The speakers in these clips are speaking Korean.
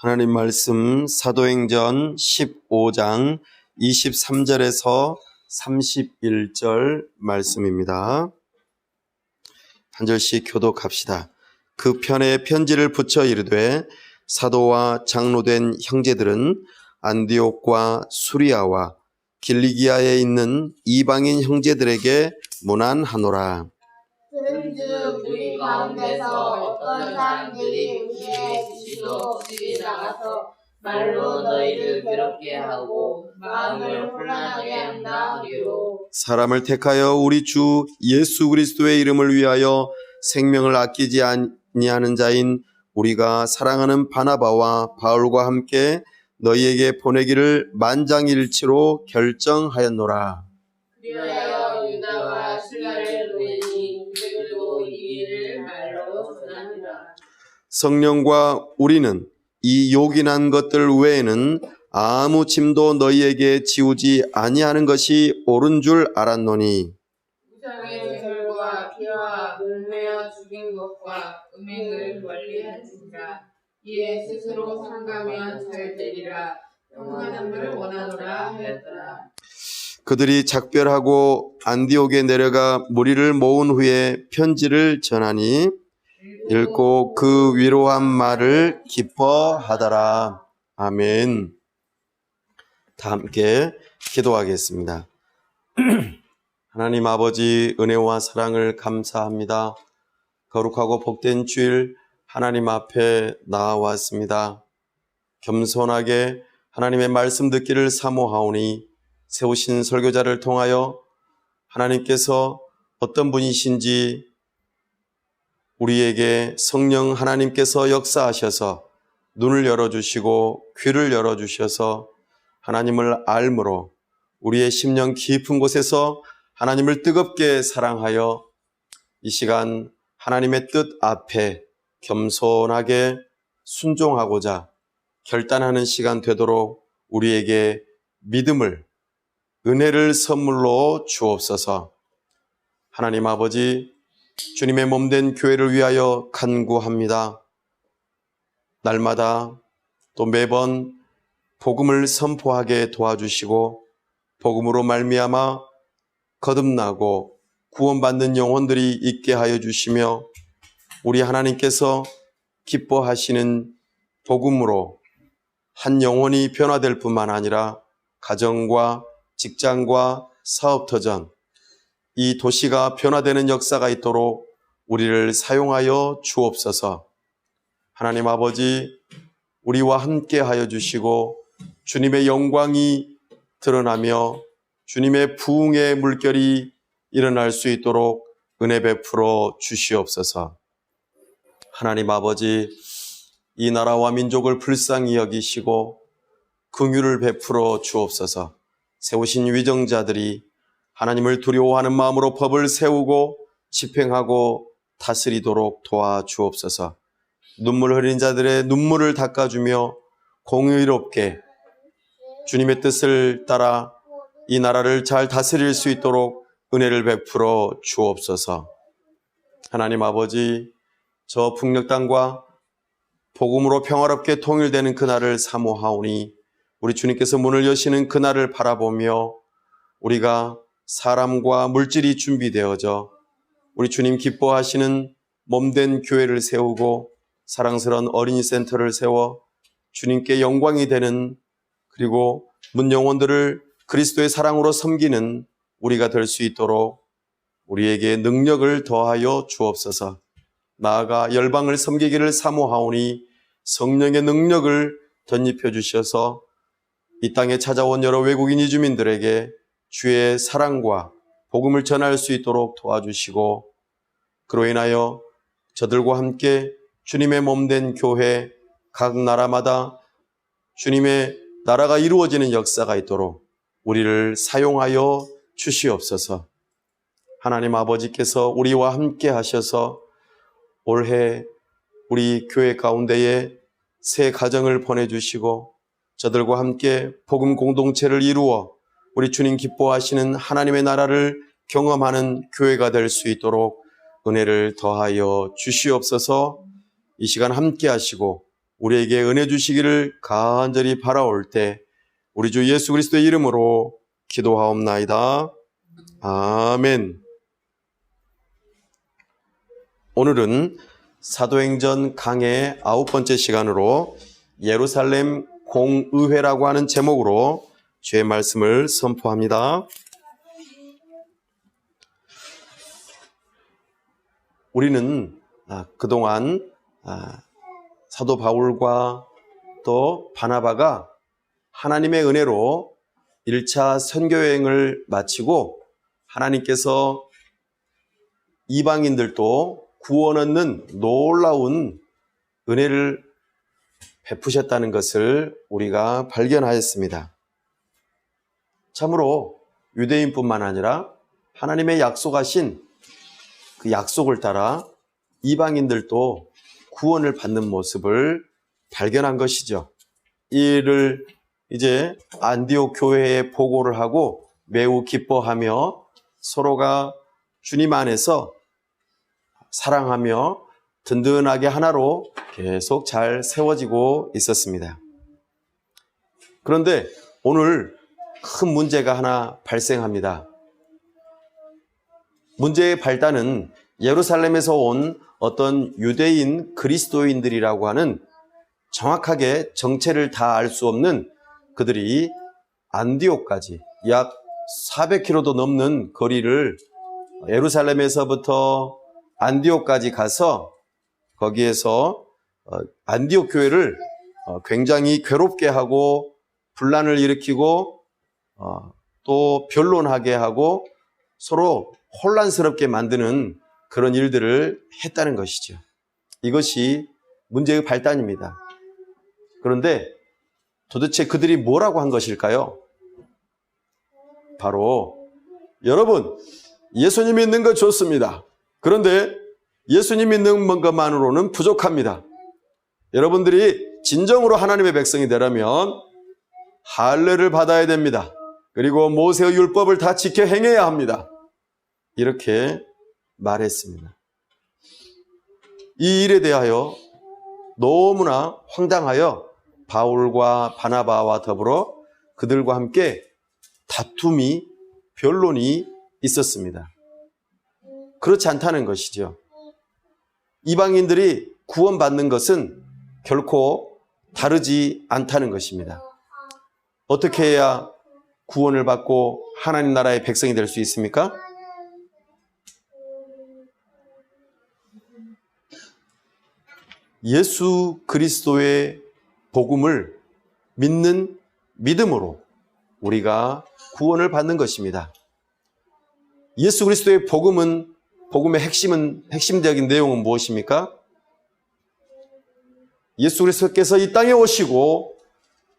하나님 말씀 사도행전 15장 23절에서 31절 말씀입니다. 한 절씩 교독합시다. 그 편에 편지를 붙여 이르되 사도와 장로된 형제들은 안디옥과 수리아와 길리기아에 있는 이방인 형제들에게 문안하노라. 그런즉 우리 가운데서 어떤 사람들이 우리의 지시도 없이 나가서 말로 너희를 괴롭게 하고 마음을 혼란하게 한다 하기로 사람을 택하여 우리 주 예수 그리스도의 이름을 위하여 생명을 아끼지 아니하는 자인 우리가 사랑하는 바나바와 바울과 함께 너희에게 보내기를 만장일치로 결정하였노라. 그리하여 유다와 실라를 보내니 그들도 이 일을 말로 전하니라. 성령과 우리는 이 요긴한 것들 외에는 아무 짐도 너희에게 지우지 아니하는 것이 옳은 줄 알았노니 우상의 절과 피와 물매어 죽인 것과 음행을 멀리하신다. 이에 스스로 상가면 잘 되리라. 평안함을 원하노라 하였더라. 그들이 작별하고 안디옥에 내려가 무리를 모은 후에 편지를 전하니 읽고 그 위로한 말을 기뻐하더라. 아멘. 다 함께 기도하겠습니다. 하나님 아버지 은혜와 사랑을 감사합니다. 거룩하고 복된 주일 하나님 앞에 나와왔습니다. 겸손하게 하나님의 말씀 듣기를 사모하오니 세우신 설교자를 통하여 하나님께서 어떤 분이신지 우리에게 성령 하나님께서 역사하셔서 눈을 열어주시고 귀를 열어주셔서 하나님을 알므로 우리의 심령 깊은 곳에서 하나님을 뜨겁게 사랑하여 이 시간 하나님의 뜻 앞에 겸손하게 순종하고자 결단하는 시간 되도록 우리에게 믿음을, 은혜를 선물로 주옵소서. 하나님 아버지, 주님의 몸된 교회를 위하여 간구합니다. 날마다 또 매번 복음을 선포하게 도와주시고 복음으로 말미암아 거듭나고 구원받는 영혼들이 있게 하여 주시며 우리 하나님께서 기뻐하시는 복음으로 한 영혼이 변화될 뿐만 아니라 가정과 직장과 사업터전 이 도시가 변화되는 역사가 있도록 우리를 사용하여 주옵소서. 하나님 아버지, 우리와 함께 하여 주시고 주님의 영광이 드러나며 주님의 부흥의 물결이 일어날 수 있도록 은혜 베풀어 주시옵소서. 하나님 아버지, 이 나라와 민족을 불쌍히 여기시고 긍휼을 베풀어 주옵소서. 세우신 위정자들이 하나님을 두려워하는 마음으로 법을 세우고 집행하고 다스리도록 도와주옵소서. 눈물 흘린 자들의 눈물을 닦아주며 공의롭게 주님의 뜻을 따라 이 나라를 잘 다스릴 수 있도록 은혜를 베풀어 주옵소서. 하나님 아버지, 저 북녘 땅과 복음으로 평화롭게 통일되는 그날을 사모하오니 우리 주님께서 문을 여시는 그날을 바라보며 우리가 사람과 물질이 준비되어져 우리 주님 기뻐하시는 몸된 교회를 세우고 사랑스러운 어린이 센터를 세워 주님께 영광이 되는 그리고 문영혼들을 그리스도의 사랑으로 섬기는 우리가 될 수 있도록 우리에게 능력을 더하여 주옵소서. 나아가 열방을 섬기기를 사모하오니 성령의 능력을 덧입혀 주셔서 이 땅에 찾아온 여러 외국인 이주민들에게 주의 사랑과 복음을 전할 수 있도록 도와주시고 그로 인하여 저들과 함께 주님의 몸된 교회 각 나라마다 주님의 나라가 이루어지는 역사가 있도록 우리를 사용하여 주시옵소서. 하나님 아버지께서 우리와 함께 하셔서 올해 우리 교회 가운데에 새 가정을 보내주시고 저들과 함께 복음 공동체를 이루어 우리 주님 기뻐하시는 하나님의 나라를 경험하는 교회가 될 수 있도록 은혜를 더하여 주시옵소서. 이 시간 함께 하시고 우리에게 은혜 주시기를 간절히 바라올 때 우리 주 예수 그리스도의 이름으로 기도하옵나이다. 아멘. 오늘은 사도행전 강의 9번째 시간으로 예루살렘 공의회라고 하는 제목으로 주의 말씀을 선포합니다. 우리는 그동안 사도 바울과 또 바나바가 하나님의 은혜로 1차 선교여행을 마치고 하나님께서 이방인들도 구원 얻는 놀라운 은혜를 베푸셨다는 것을 우리가 발견하였습니다. 참으로 유대인뿐만 아니라 하나님의 약속하신 그 약속을 따라 이방인들도 구원을 받는 모습을 발견한 것이죠. 이를 이제 안디옥 교회에 보고를 하고 매우 기뻐하며 서로가 주님 안에서 사랑하며 든든하게 하나로 계속 잘 세워지고 있었습니다. 그런데 오늘 큰 문제가 하나 발생합니다. 문제의 발단은 예루살렘에서 온 어떤 유대인 그리스도인들이라고 하는 정확하게 정체를 다 알 수 없는 그들이 안디옥까지 약 400km도 넘는 거리를 예루살렘에서부터 안디옥까지 가서 거기에서 안디옥 교회를 굉장히 괴롭게 하고 분란을 일으키고 또 변론하게 하고 서로 혼란스럽게 만드는 그런 일들을 했다는 것이죠. 이것이 문제의 발단입니다. 그런데 도대체 그들이 뭐라고 한 것일까요? 바로 여러분, 예수님 믿는 거 좋습니다. 그런데 예수님 믿는 것만으로는 부족합니다. 여러분들이 진정으로 하나님의 백성이 되려면 할례를 받아야 됩니다. 그리고 모세의 율법을 다 지켜 행해야 합니다. 이렇게 말했습니다. 이 일에 대하여 너무나 황당하여 바울과 바나바와 더불어 그들과 함께 다툼이, 변론이 있었습니다. 그렇지 않다는 것이죠. 이방인들이 구원받는 것은 결코 다르지 않다는 것입니다. 어떻게 해야 구원을 받고 하나님 나라의 백성이 될 수 있습니까? 예수 그리스도의 복음을 믿는 믿음으로 우리가 구원을 받는 것입니다. 예수 그리스도의 복음의 핵심적인 내용은 무엇입니까? 예수 그리스도께서 이 땅에 오시고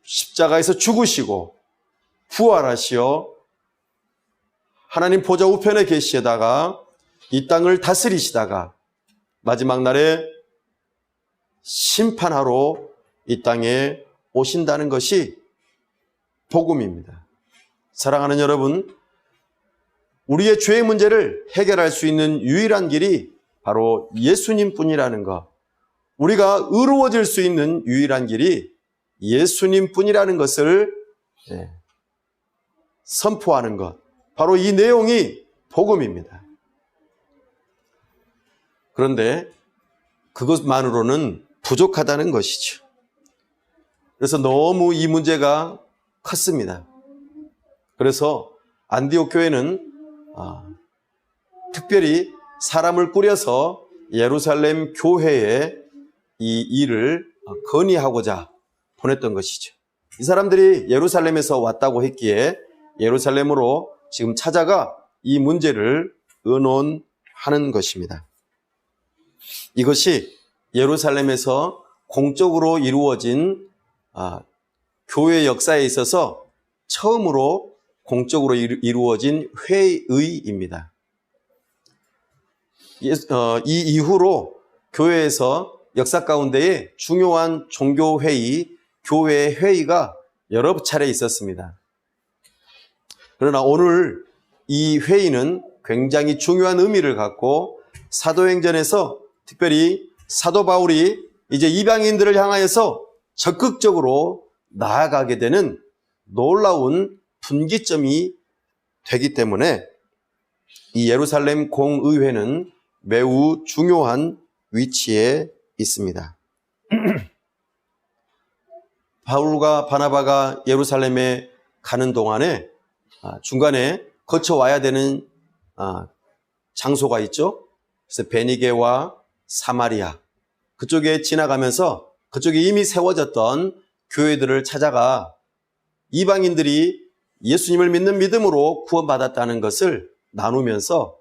십자가에서 죽으시고 부활하시어 하나님 보좌 우편에 계시다가 이 땅을 다스리시다가 마지막 날에 심판하러 이 땅에 오신다는 것이 복음입니다. 사랑하는 여러분, 우리의 죄의 문제를 해결할 수 있는 유일한 길이 바로 예수님뿐이라는 것, 우리가 의로워질 수 있는 유일한 길이 예수님뿐이라는 것을 선포하는 것, 바로 이 내용이 복음입니다. 그런데 그것만으로는 부족하다는 것이죠. 그래서 너무 이 문제가 컸습니다. 그래서 안디옥 교회는 특별히 사람을 꾸려서 예루살렘 교회에 이 일을 건의하고자 보냈던 것이죠. 이 사람들이 예루살렘에서 왔다고 했기에 예루살렘으로 지금 찾아가 이 문제를 의논하는 것입니다. 이것이 예루살렘에서 공적으로 이루어진 교회 역사에 있어서 처음으로 공적으로 이루어진 회의입니다. 이 이후로 교회에서 역사 가운데에 중요한 종교회의, 교회 회의가 여러 차례 있었습니다. 그러나 오늘 이 회의는 굉장히 중요한 의미를 갖고 사도행전에서 특별히 사도 바울이 이제 이방인들을 향하여서 적극적으로 나아가게 되는 놀라운 분기점이 되기 때문에 이 예루살렘 공의회는 매우 중요한 위치에 있습니다. 바울과 바나바가 예루살렘에 가는 동안에 중간에 거쳐와야 되는 장소가 있죠. 그래서 베니게와 사마리아 그쪽에 지나가면서 그쪽에 이미 세워졌던 교회들을 찾아가 이방인들이 예수님을 믿는 믿음으로 구원받았다는 것을 나누면서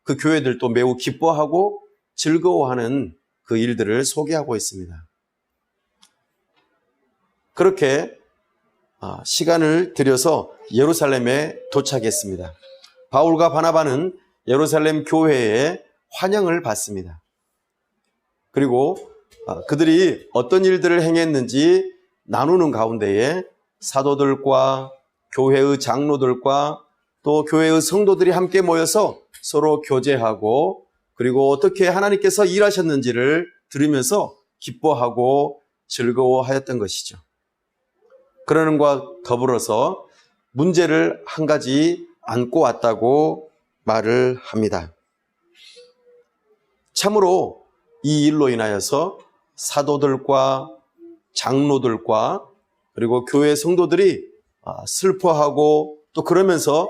그 교회들도 매우 기뻐하고 즐거워하는 그 일들을 소개하고 있습니다. 그렇게 시간을 들여서 예루살렘에 도착했습니다. 바울과 바나바는 예루살렘 교회에 환영을 받습니다. 그리고 그들이 어떤 일들을 행했는지 나누는 가운데에 사도들과 교회의 장로들과 또 교회의 성도들이 함께 모여서 서로 교제하고 그리고 어떻게 하나님께서 일하셨는지를 들으면서 기뻐하고 즐거워하였던 것이죠. 그러는 것과 더불어서 문제를 한 가지 안고 왔다고 말을 합니다. 참으로 이 일로 인하여서 사도들과 장로들과 그리고 교회 성도들이 슬퍼하고 또 그러면서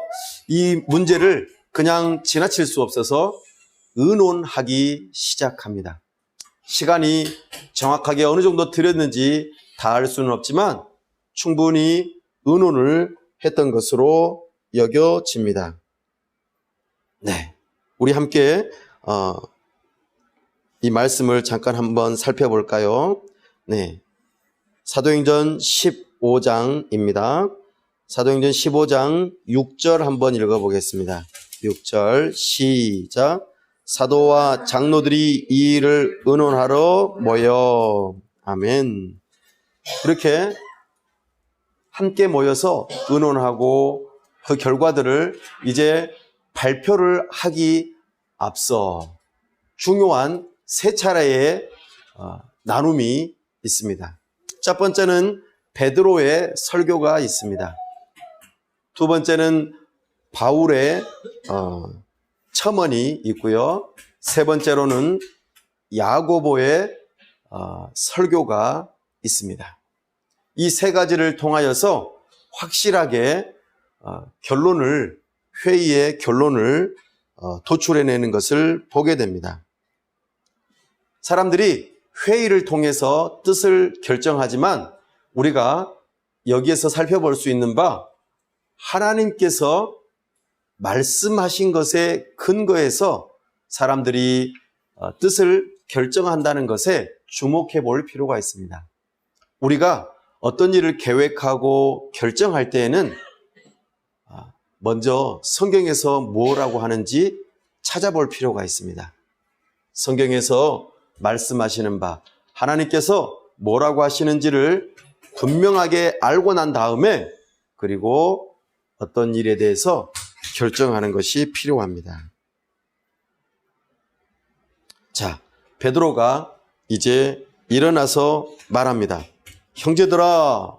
이 문제를 그냥 지나칠 수 없어서 의논하기 시작합니다. 시간이 정확하게 어느 정도 들였는지 다 알 수는 없지만 충분히 의논을 했던 것으로 여겨집니다. 네, 우리 함께 이 말씀을 잠깐 한번 살펴볼까요? 네, 사도행전 15장입니다. 사도행전 15장 6절 한번 읽어보겠습니다. 6절 시작. 사도와 장로들이 이 일을 의논하러 모여. 아멘. 이렇게 함께 모여서 의논하고 그 결과들을 이제 발표를 하기 앞서 중요한 세 차례의 나눔이 있습니다. 첫 번째는 베드로의 설교가 있습니다. 두 번째는 바울의 첨언이 있고요. 세 번째로는 야고보의 설교가 있습니다. 이 세 가지를 통하여서 확실하게 회의의 결론을 도출해내는 것을 보게 됩니다. 사람들이 회의를 통해서 뜻을 결정하지만 우리가 여기에서 살펴볼 수 있는 바 하나님께서 말씀하신 것에 근거해서 사람들이 뜻을 결정한다는 것에 주목해 볼 필요가 있습니다. 우리가 어떤 일을 계획하고 결정할 때에는 먼저 성경에서 뭐라고 하는지 찾아볼 필요가 있습니다. 성경에서 말씀하시는 바 하나님께서 뭐라고 하시는지를 분명하게 알고 난 다음에 그리고 어떤 일에 대해서 결정하는 것이 필요합니다. 자, 베드로가 이제 일어나서 말합니다. 형제들아,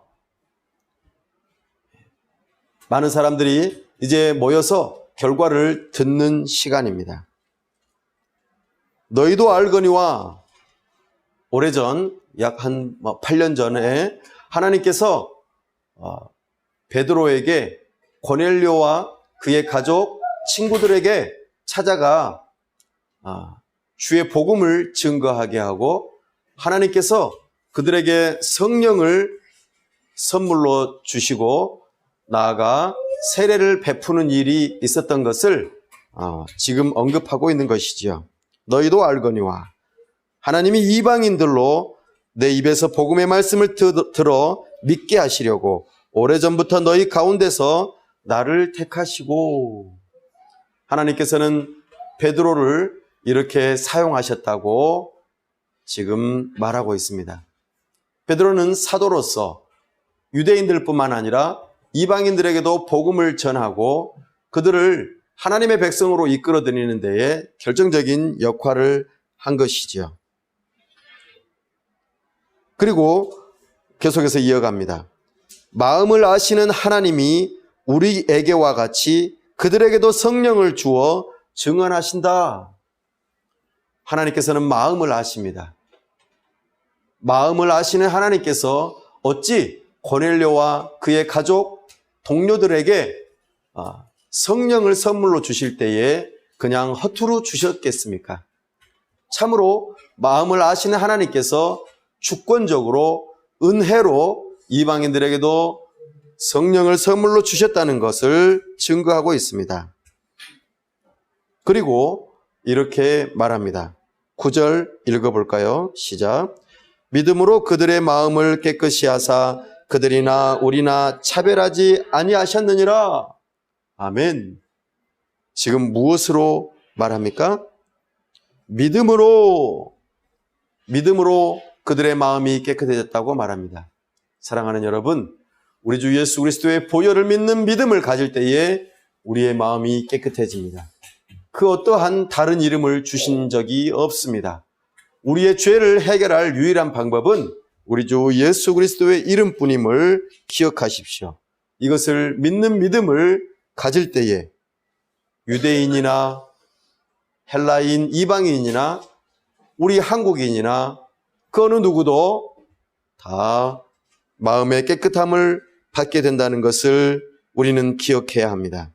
많은 사람들이 이제 모여서 결과를 듣는 시간입니다. 너희도 알거니와 오래전 약 한 8년 전에 하나님께서 베드로에게 고넬료와 그의 가족, 친구들에게 찾아가 주의 복음을 증거하게 하고 하나님께서 그들에게 성령을 선물로 주시고 나아가 세례를 베푸는 일이 있었던 것을 지금 언급하고 있는 것이지요. 너희도 알거니와 하나님이 이방인들로 내 입에서 복음의 말씀을 들어 믿게 하시려고 오래전부터 너희 가운데서 나를 택하시고 하나님께서는 베드로를 이렇게 사용하셨다고 지금 말하고 있습니다. 베드로는 사도로서 유대인들뿐만 아니라 이방인들에게도 복음을 전하고 그들을 하나님의 백성으로 이끌어 드리는 데에 결정적인 역할을 한 것이죠. 그리고 계속해서 이어갑니다. 마음을 아시는 하나님이 우리에게와 같이 그들에게도 성령을 주어 증언하신다. 하나님께서는 마음을 아십니다. 마음을 아시는 하나님께서 어찌 고넬료와 그의 가족, 동료들에게 성령을 선물로 주실 때에 그냥 허투루 주셨겠습니까? 참으로 마음을 아시는 하나님께서 주권적으로 은혜로 이방인들에게도 성령을 선물로 주셨다는 것을 증거하고 있습니다. 그리고 이렇게 말합니다. 9절 읽어볼까요? 시작. 믿음으로 그들의 마음을 깨끗이 하사 그들이나 우리나 차별하지 아니하셨느니라. 아멘. 지금 무엇으로 말합니까? 믿음으로 그들의 마음이 깨끗해졌다고 말합니다. 사랑하는 여러분, 우리 주 예수 그리스도의 보혈을 믿는 믿음을 가질 때에 우리의 마음이 깨끗해집니다. 그 어떠한 다른 이름을 주신 적이 없습니다. 우리의 죄를 해결할 유일한 방법은 우리 주 예수 그리스도의 이름뿐임을 기억하십시오. 이것을 믿는 믿음을 가질 때에 유대인이나 헬라인, 이방인이나 우리 한국인이나 그 어느 누구도 다 마음의 깨끗함을 받게 된다는 것을 우리는 기억해야 합니다.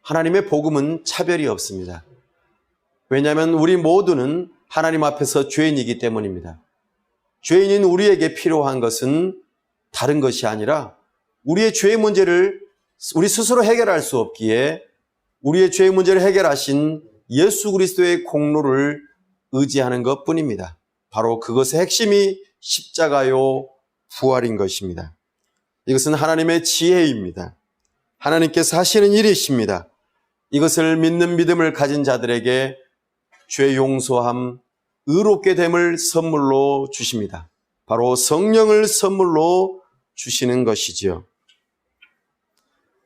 하나님의 복음은 차별이 없습니다. 왜냐하면 우리 모두는 하나님 앞에서 죄인이기 때문입니다. 죄인인 우리에게 필요한 것은 다른 것이 아니라 우리의 죄의 문제를 우리 스스로 해결할 수 없기에 우리의 죄의 문제를 해결하신 예수 그리스도의 공로를 의지하는 것뿐입니다. 바로 그것의 핵심이 십자가요 부활인 것입니다. 이것은 하나님의 지혜입니다. 하나님께서 하시는 일이십니다. 이것을 믿는 믿음을 가진 자들에게 죄 용서함, 의롭게 됨을 선물로 주십니다. 바로 성령을 선물로 주시는 것이지요.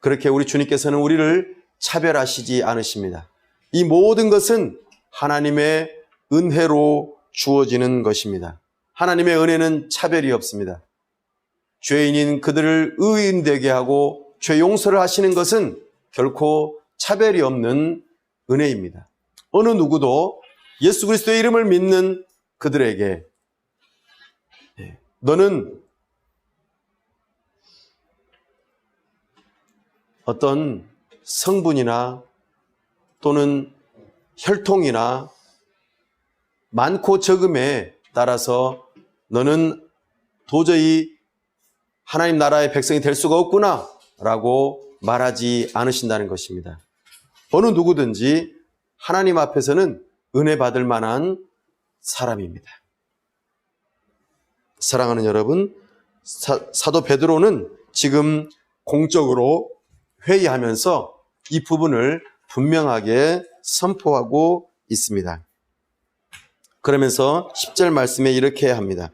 그렇게 우리 주님께서는 우리를 차별하시지 않으십니다. 이 모든 것은 하나님의 은혜로 주어지는 것입니다. 하나님의 은혜는 차별이 없습니다. 죄인인 그들을 의인되게 하고 죄 용서를 하시는 것은 결코 차별이 없는 은혜입니다. 어느 누구도 예수 그리스도의 이름을 믿는 그들에게 너는 어떤 성분이나 또는 혈통이나 많고 적음에 따라서 너는 도저히 하나님 나라의 백성이 될 수가 없구나 라고 말하지 않으신다는 것입니다. 어느 누구든지 하나님 앞에서는 은혜 받을 만한 사람입니다. 사랑하는 여러분, 사도 베드로는 지금 공적으로 회의하면서 이 부분을 분명하게 선포하고 있습니다. 그러면서 10절 말씀에 이렇게 합니다.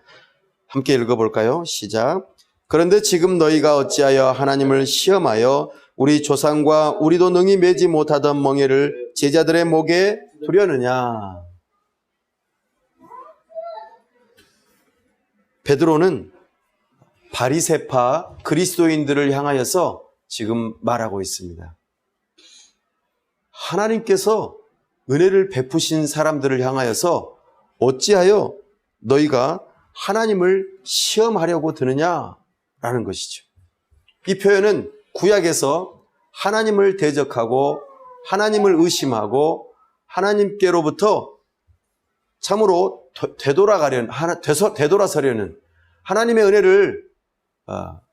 함께 읽어볼까요? 시작. 그런데 지금 너희가 어찌하여 하나님을 시험하여 우리 조상과 우리도 능히 매지 못하던 멍에를 제자들의 목에 두려느냐. 베드로는 바리새파 그리스도인들을 향하여서 지금 말하고 있습니다. 하나님께서 은혜를 베푸신 사람들을 향하여서 어찌하여 너희가 하나님을 시험하려고 드느냐라는 것이죠. 이 표현은 구약에서 하나님을 대적하고 하나님을 의심하고 하나님께로부터 참으로 되돌아서려는 하나님의 은혜를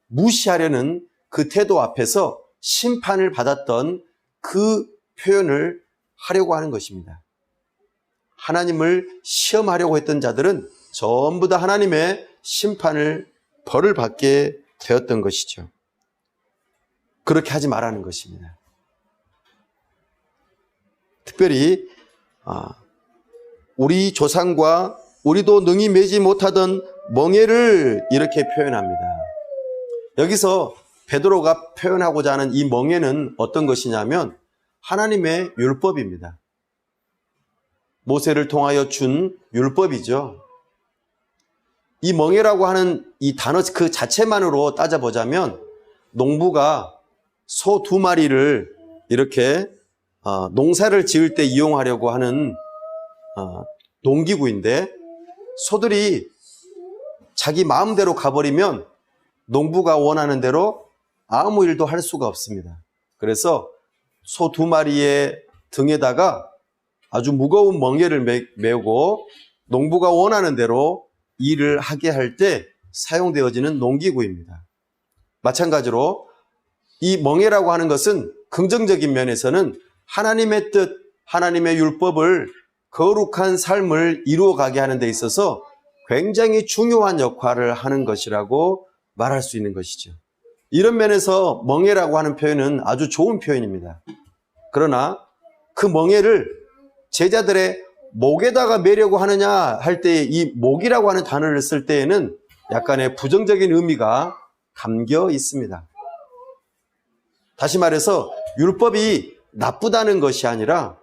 무시하려는 그 태도 앞에서 심판을 받았던 그 표현을 하려고 하는 것입니다. 하나님을 시험하려고 했던 자들은 전부 다 하나님의 벌을 받게 되었던 것이죠. 그렇게 하지 말라는 것입니다. 특별히 우리 조상과 우리도 능히 매지 못하던 멍에를 이렇게 표현합니다. 여기서 베드로가 표현하고자 하는 이 멍에는 어떤 것이냐면 하나님의 율법입니다. 모세를 통하여 준 율법이죠. 이 멍에라고 하는 이 단어 그 자체만으로 따져보자면 농부가 소 2마리를 이렇게 농사를 지을 때 이용하려고 하는 농기구인데, 소들이 자기 마음대로 가버리면 농부가 원하는 대로 아무 일도 할 수가 없습니다. 그래서 소 2마리의 등에다가 아주 무거운 멍에를 메고 농부가 원하는 대로 일을 하게 할 때 사용되어지는 농기구입니다. 마찬가지로 이 멍에라고 하는 것은 긍정적인 면에서는 하나님의 뜻, 하나님의 율법을 거룩한 삶을 이루어가게 하는 데 있어서 굉장히 중요한 역할을 하는 것이라고 말할 수 있는 것이죠. 이런 면에서 멍에라고 하는 표현은 아주 좋은 표현입니다. 그러나 그 멍에를 제자들의 목에다가 매려고 하느냐 할 때 이 목이라고 하는 단어를 쓸 때에는 약간의 부정적인 의미가 담겨 있습니다. 다시 말해서 율법이 나쁘다는 것이 아니라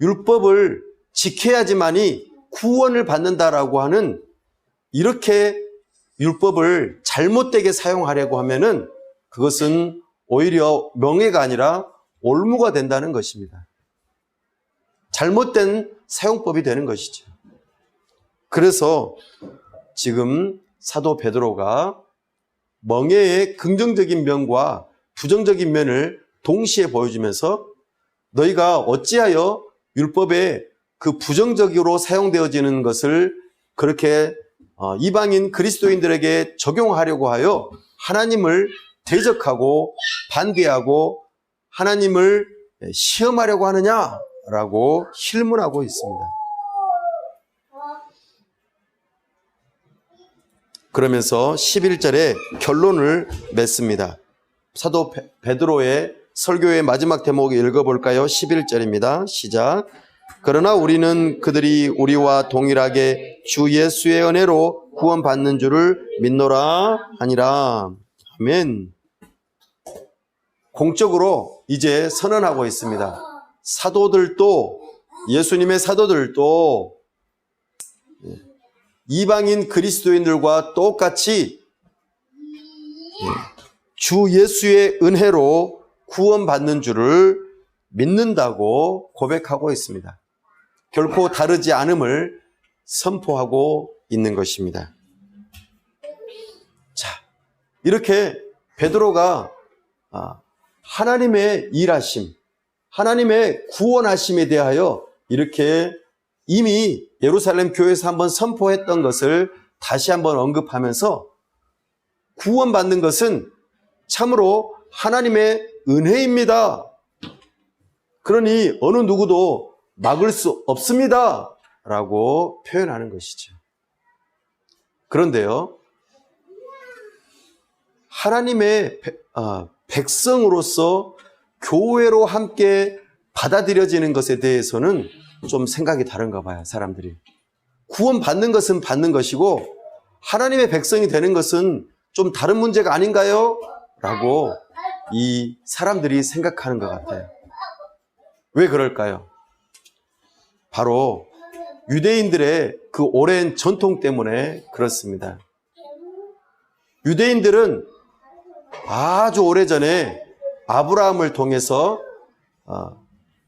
율법을 지켜야지만이 구원을 받는다라고 하는, 이렇게 율법을 잘못되게 사용하려고 하면은 그것은 오히려 명예가 아니라 올무가 된다는 것입니다. 잘못된 사용법이 되는 것이죠. 그래서 지금 사도 베드로가 멍에의 긍정적인 면과 부정적인 면을 동시에 보여주면서 너희가 어찌하여 율법에 그 부정적으로 사용되어지는 것을 그렇게 이방인 그리스도인들에게 적용하려고 하여 하나님을 대적하고 반대하고 하나님을 시험하려고 하느냐라고 질문하고 있습니다. 그러면서 11절에 결론을 맺습니다. 사도 베드로의 설교의 마지막 대목 읽어볼까요? 11절입니다. 시작. 그러나 우리는 그들이 우리와 동일하게 주 예수의 은혜로 구원받는 줄을 믿노라 하니라. 아멘. 공적으로 이제 선언하고 있습니다. 사도들도, 예수님의 사도들도 이방인 그리스도인들과 똑같이 주 예수의 은혜로 구원받는 줄을 믿는다고 고백하고 있습니다. 결코 다르지 않음을 선포하고 있는 것입니다. 자, 이렇게 베드로가 하나님의 일하심, 하나님의 구원하심에 대하여 이렇게 이미 예루살렘 교회에서 한번 선포했던 것을 다시 한번 언급하면서 구원받는 것은 참으로 하나님의 은혜입니다. 그러니 어느 누구도 막을 수 없습니다. 라고 표현하는 것이죠. 그런데요, 하나님의 백성으로서 교회로 함께 받아들여지는 것에 대해서는 좀 생각이 다른가 봐요, 사람들이. 구원받는 것은 받는 것이고 하나님의 백성이 되는 것은 좀 다른 문제가 아닌가요? 라고 이 사람들이 생각하는 것 같아요. 왜 그럴까요? 바로 유대인들의 그 오랜 전통 때문에 그렇습니다. 유대인들은 아주 오래전에 아브라함을 통해서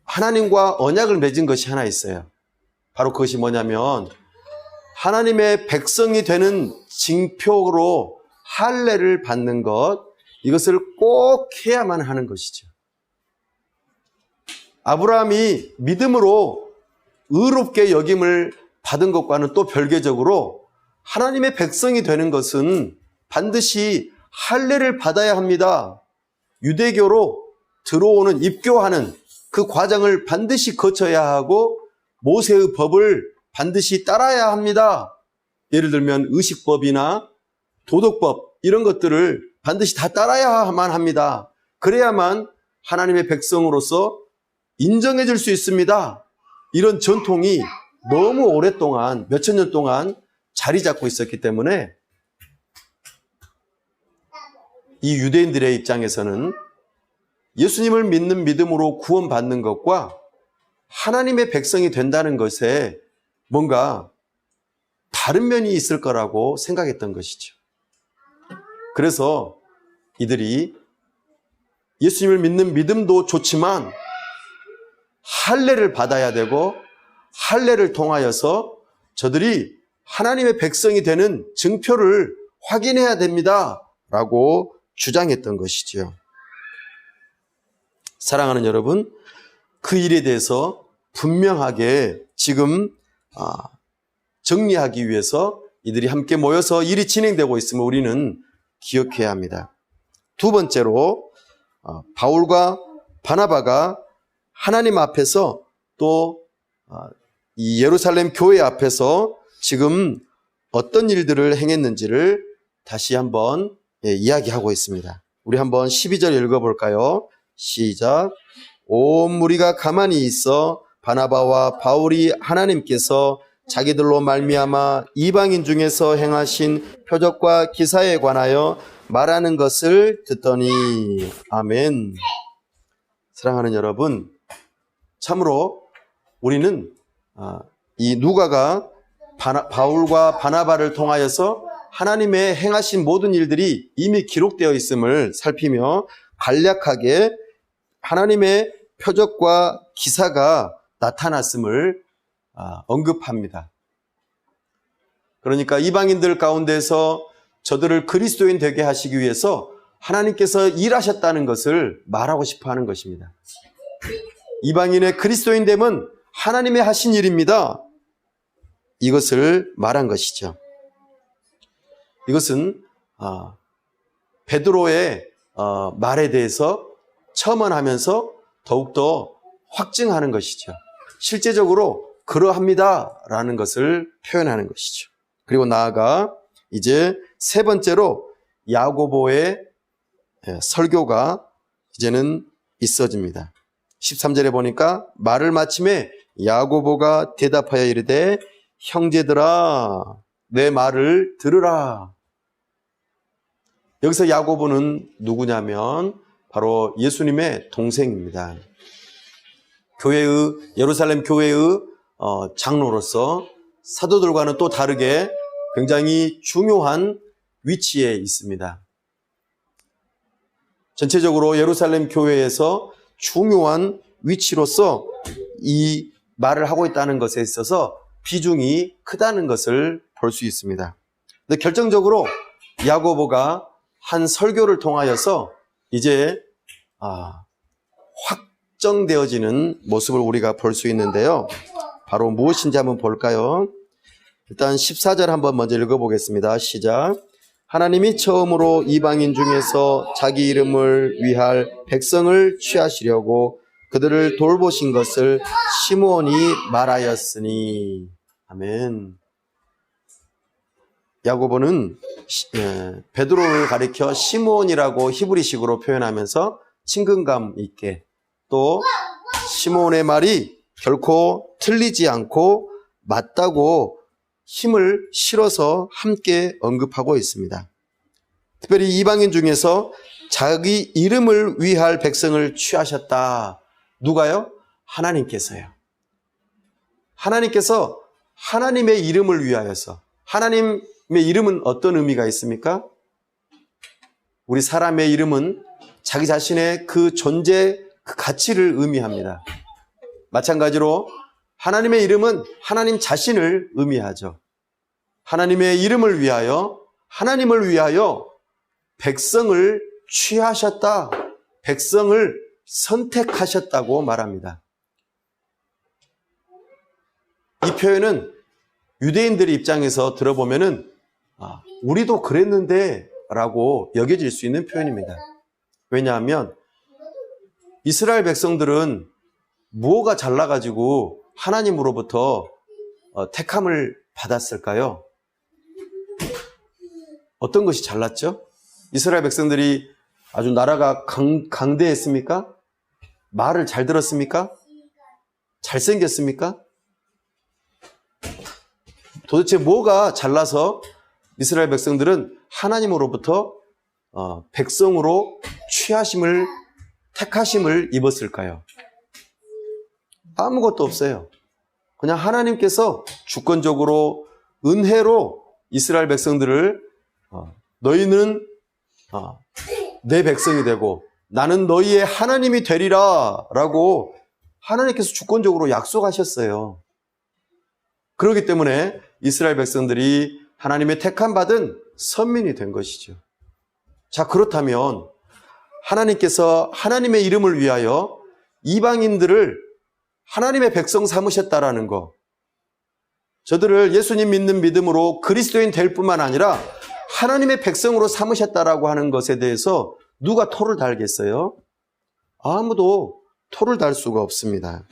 하나님과 언약을 맺은 것이 하나 있어요. 바로 그것이 뭐냐면 하나님의 백성이 되는 징표로 할례를 받는 것, 이것을 꼭 해야만 하는 것이죠. 아브라함이 믿음으로 의롭게 여김을 받은 것과는 또 별개적으로 하나님의 백성이 되는 것은 반드시 할례를 받아야 합니다. 유대교로 들어오는, 입교하는 그 과정을 반드시 거쳐야 하고 모세의 법을 반드시 따라야 합니다. 예를 들면 의식법이나 도덕법 이런 것들을 반드시 다 따라야만 합니다. 그래야만 하나님의 백성으로서 인정해 줄 수 있습니다. 이런 전통이 너무 오랫동안, 몇천 년 동안 자리 잡고 있었기 때문에 이 유대인들의 입장에서는 예수님을 믿는 믿음으로 구원받는 것과 하나님의 백성이 된다는 것에 뭔가 다른 면이 있을 거라고 생각했던 것이죠. 그래서 이들이 예수님을 믿는 믿음도 좋지만 할례를 받아야 되고 할례를 통하여서 저들이 하나님의 백성이 되는 증표를 확인해야 됩니다 라고 주장했던 것이지요. 사랑하는 여러분, 그 일에 대해서 분명하게 지금 정리하기 위해서 이들이 함께 모여서 일이 진행되고 있음을 우리는 기억해야 합니다. 두 번째로 바울과 바나바가 하나님 앞에서 또 이 예루살렘 교회 앞에서 지금 어떤 일들을 행했는지를 다시 한번 이야기하고 있습니다. 우리 한번 12절 읽어볼까요? 시작. 온 무리가 가만히 있어 바나바와 바울이 하나님께서 자기들로 말미암아 이방인 중에서 행하신 표적과 기사에 관하여 말하는 것을 듣더니. 아멘. 사랑하는 여러분, 참으로 우리는 이 누가가 바울과 바나바를 통하여서 하나님의 행하신 모든 일들이 이미 기록되어 있음을 살피며 간략하게 하나님의 표적과 기사가 나타났음을 언급합니다. 그러니까 이방인들 가운데서 저들을 그리스도인 되게 하시기 위해서 하나님께서 일하셨다는 것을 말하고 싶어 하는 것입니다. 이방인의 그리스도인 됨은 하나님의 하신 일입니다. 이것을 말한 것이죠. 이것은 베드로의 말에 대해서 첨언하면서 더욱더 확증하는 것이죠. 실제적으로 그러합니다라는 것을 표현하는 것이죠. 그리고 나아가 이제 세 번째로 야고보의 설교가 이제는 있어집니다. 13절에 보니까 말을 마침에 야고보가 대답하여 이르되 형제들아 내 말을 들으라. 여기서 야고보는 누구냐면 바로 예수님의 동생입니다. 예루살렘 교회의 장로로서 사도들과는 또 다르게 굉장히 중요한 위치에 있습니다. 전체적으로 예루살렘 교회에서 중요한 위치로서 이 말을 하고 있다는 것에 있어서 비중이 크다는 것을 볼 수 있습니다. 근데 결정적으로 야고보가 한 설교를 통하여서 이제 확정되어지는 모습을 우리가 볼 수 있는데요. 바로 무엇인지 한번 볼까요? 일단 14절 한번 먼저 읽어보겠습니다. 시작. 하나님이 처음으로 이방인 중에서 자기 이름을 위할 백성을 취하시려고 그들을 돌보신 것을 시므온이 말하였으니. 아멘. 야고보는 베드로를 가리켜 시므온이라고 히브리식으로 표현하면서 친근감 있게 또 시므온의 말이 결코 틀리지 않고 맞다고 힘을 실어서 함께 언급하고 있습니다. 특별히 이방인 중에서 자기 이름을 위할 백성을 취하셨다. 누가요? 하나님께서요. 하나님께서 하나님의 이름을 위하여서. 하나님의 이름은 어떤 의미가 있습니까? 우리 사람의 이름은 자기 자신의 그 존재, 그 가치를 의미합니다. 마찬가지로 하나님의 이름은 하나님 자신을 의미하죠. 하나님의 이름을 위하여, 하나님을 위하여 백성을 취하셨다. 백성을 선택하셨다고 말합니다. 이 표현은 유대인들의 입장에서 들어보면은 우리도 그랬는데 라고 여겨질 수 있는 표현입니다. 왜냐하면 이스라엘 백성들은 무엇가 잘나가지고 하나님으로부터 택함을 받았을까요? 어떤 것이 잘났죠? 이스라엘 백성들이 아주 나라가 강대했습니까? 말을 잘 들었습니까? 잘생겼습니까? 도대체 뭐가 잘나서 이스라엘 백성들은 하나님으로부터 백성으로 취하심을, 택하심을 입었을까요? 아무것도 없어요. 그냥 하나님께서 주권적으로 은혜로 이스라엘 백성들을 너희는 내 백성이 되고 나는 너희의 하나님이 되리라 라고 하나님께서 주권적으로 약속하셨어요. 그렇기 때문에 이스라엘 백성들이 하나님의 택함받은 선민이 된 것이죠. 자, 그렇다면 하나님께서 하나님의 이름을 위하여 이방인들을 하나님의 백성 삼으셨다라는 거, 저들을 예수님 믿는 믿음으로 그리스도인 될 뿐만 아니라 하나님의 백성으로 삼으셨다라고 하는 것에 대해서 누가 토를 달겠어요? 아무도 토를 달 수가 없습니다.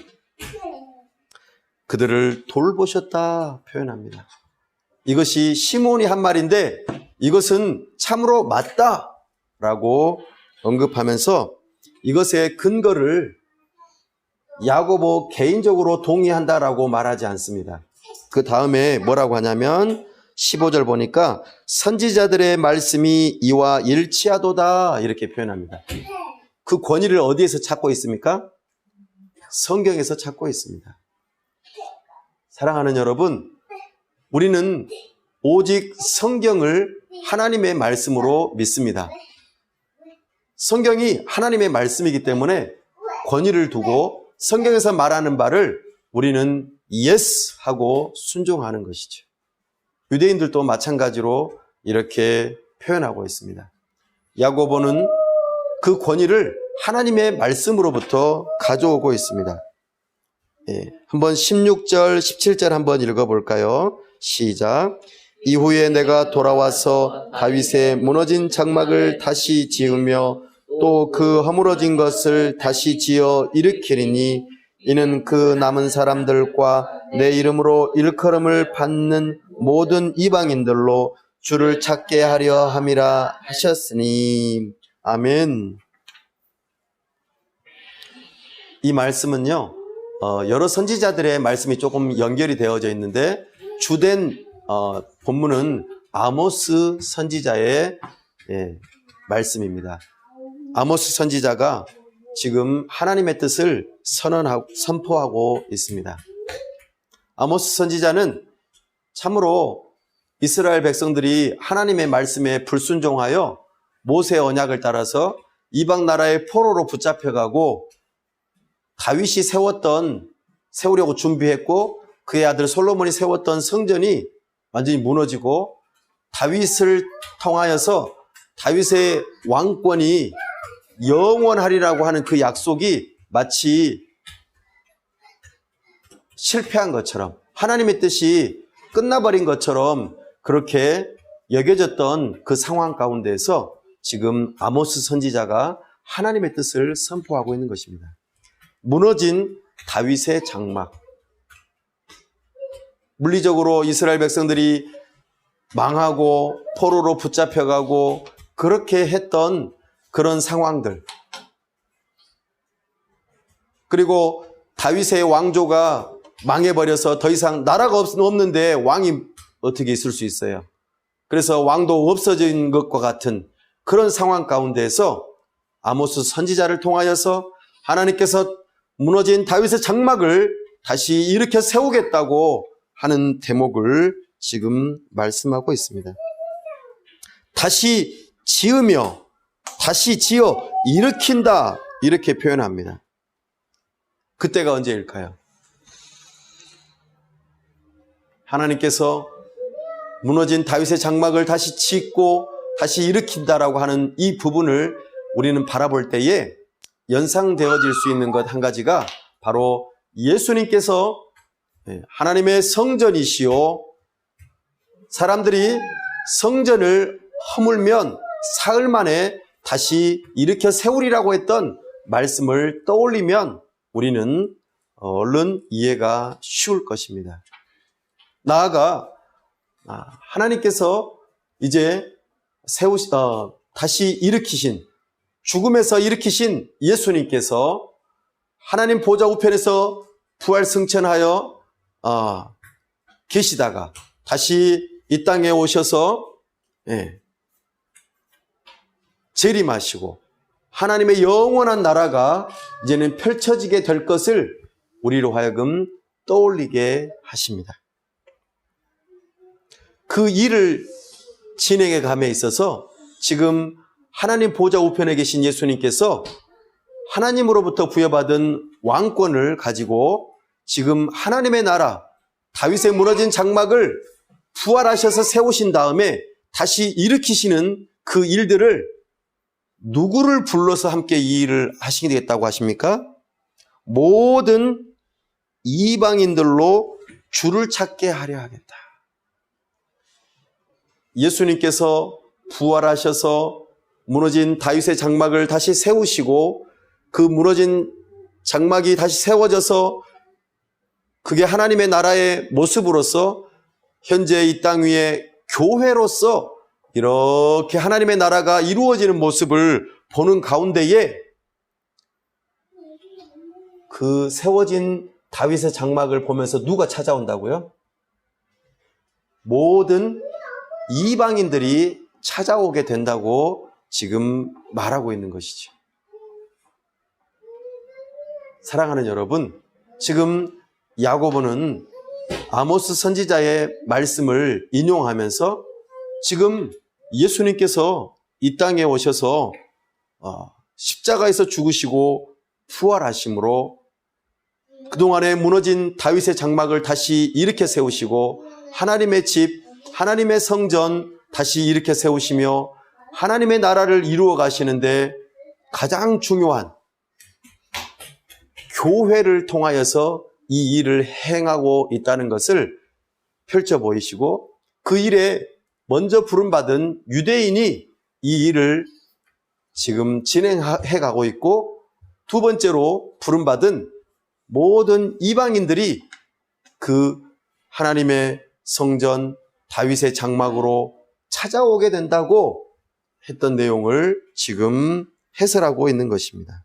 그들을 돌보셨다 표현합니다. 이것이 시몬이 한 말인데 이것은 참으로 맞다라고 언급하면서 이것의 근거를 야고보 개인적으로 동의한다라고 말하지 않습니다. 그 다음에 뭐라고 하냐면 15절 보니까 선지자들의 말씀이 이와 일치하도다 이렇게 표현합니다. 그 권위를 어디에서 찾고 있습니까? 성경에서 찾고 있습니다. 사랑하는 여러분, 우리는 오직 성경을 하나님의 말씀으로 믿습니다. 성경이 하나님의 말씀이기 때문에 권위를 두고 성경에서 말하는 바를 우리는 yes 하고 순종하는 것이죠. 유대인들도 마찬가지로 이렇게 표현하고 있습니다. 야고보는 그 권위를 하나님의 말씀으로부터 가져오고 있습니다. 한번 16절, 17절 한번 읽어볼까요? 시작. 이후에 내가 돌아와서 다윗의 무너진 장막을 다시 지으며 또 그 허물어진 것을 다시 지어 일으키리니 이는 그 남은 사람들과 내 이름으로 일컬음을 받는 모든 이방인들로 주를 찾게 하려 함이라 하셨으니. 아멘. 이 말씀은요, 여러 선지자들의 말씀이 조금 연결이 되어져 있는데 주된 본문은 아모스 선지자의 말씀입니다. 아모스 선지자가 지금 하나님의 뜻을 선포하고 있습니다. 아모스 선지자는 참으로 이스라엘 백성들이 하나님의 말씀에 불순종하여 모세 언약을 따라서 이방 나라의 포로로 붙잡혀가고 다윗이 세우려고 준비했고 그의 아들 솔로몬이 세웠던 성전이 완전히 무너지고 다윗을 통하여서 다윗의 왕권이 영원하리라고 하는 그 약속이 마치 실패한 것처럼 하나님의 뜻이 끝나버린 것처럼 그렇게 여겨졌던 그 상황 가운데에서 지금 아모스 선지자가 하나님의 뜻을 선포하고 있는 것입니다. 무너진 다윗의 장막. 물리적으로 이스라엘 백성들이 망하고 포로로 붙잡혀가고 그렇게 했던 그런 상황들, 그리고 다윗의 왕조가 망해버려서 더 이상 나라가 없는데 왕이 어떻게 있을 수 있어요? 그래서 왕도 없어진 것과 같은 그런 상황 가운데에서 아모스 선지자를 통하여서 하나님께서 무너진 다윗의 장막을 다시 일으켜 세우겠다고 하는 대목을 지금 말씀하고 있습니다. 다시 지으며 다시 지어 일으킨다 이렇게 표현합니다. 그때가 언제일까요? 하나님께서 무너진 다윗의 장막을 다시 짓고 다시 일으킨다라고 하는 이 부분을 우리는 바라볼 때에 연상되어질 수 있는 것 한 가지가 바로 예수님께서 하나님의 성전이시오, 사람들이 성전을 허물면 사흘 만에 다시 일으켜 세우리라고 했던 말씀을 떠올리면 우리는 얼른 이해가 쉬울 것입니다. 나아가 하나님께서 이제 다시 일으키신, 죽음에서 일으키신 예수님께서 하나님 보좌 우편에서 부활 승천하여 계시다가 다시 이 땅에 오셔서 재림하시고 하나님의 영원한 나라가 이제는 펼쳐지게 될 것을 우리로 하여금 떠올리게 하십니다. 그 일을 진행해 감에 있어서 지금 하나님 보좌 우편에 계신 예수님께서 하나님으로부터 부여받은 왕권을 가지고 지금 하나님의 나라, 다윗의 무너진 장막을 부활하셔서 세우신 다음에 다시 일으키시는 그 일들을 누구를 불러서 함께 이 일을 하시겠다고 하십니까? 모든 이방인들로 주를 찾게 하려 하겠다. 예수님께서 부활하셔서 무너진 다윗의 장막을 다시 세우시고 그 무너진 장막이 다시 세워져서 그게 하나님의 나라의 모습으로서 현재 이 땅 위에 교회로서 이렇게 하나님의 나라가 이루어지는 모습을 보는 가운데에 그 세워진 다윗의 장막을 보면서 누가 찾아온다고요? 모든 이방인들이 찾아오게 된다고 지금 말하고 있는 것이죠. 사랑하는 여러분, 지금 야고보는 아모스 선지자의 말씀을 인용하면서 지금 예수님께서 이 땅에 오셔서 십자가에서 죽으시고 부활하심으로 그동안에 무너진 다윗의 장막을 다시 일으켜 세우시고 하나님의 집, 하나님의 성전 다시 일으켜 세우시며 하나님의 나라를 이루어 가시는데 가장 중요한 교회를 통하여서 이 일을 행하고 있다는 것을 펼쳐 보이시고 그 일에 먼저 부름받은 유대인이 이 일을 지금 진행해 가고 있고 두 번째로 부름받은 모든 이방인들이 그 하나님의 성전 다윗의 장막으로 찾아오게 된다고 했던 내용을 지금 해설하고 있는 것입니다.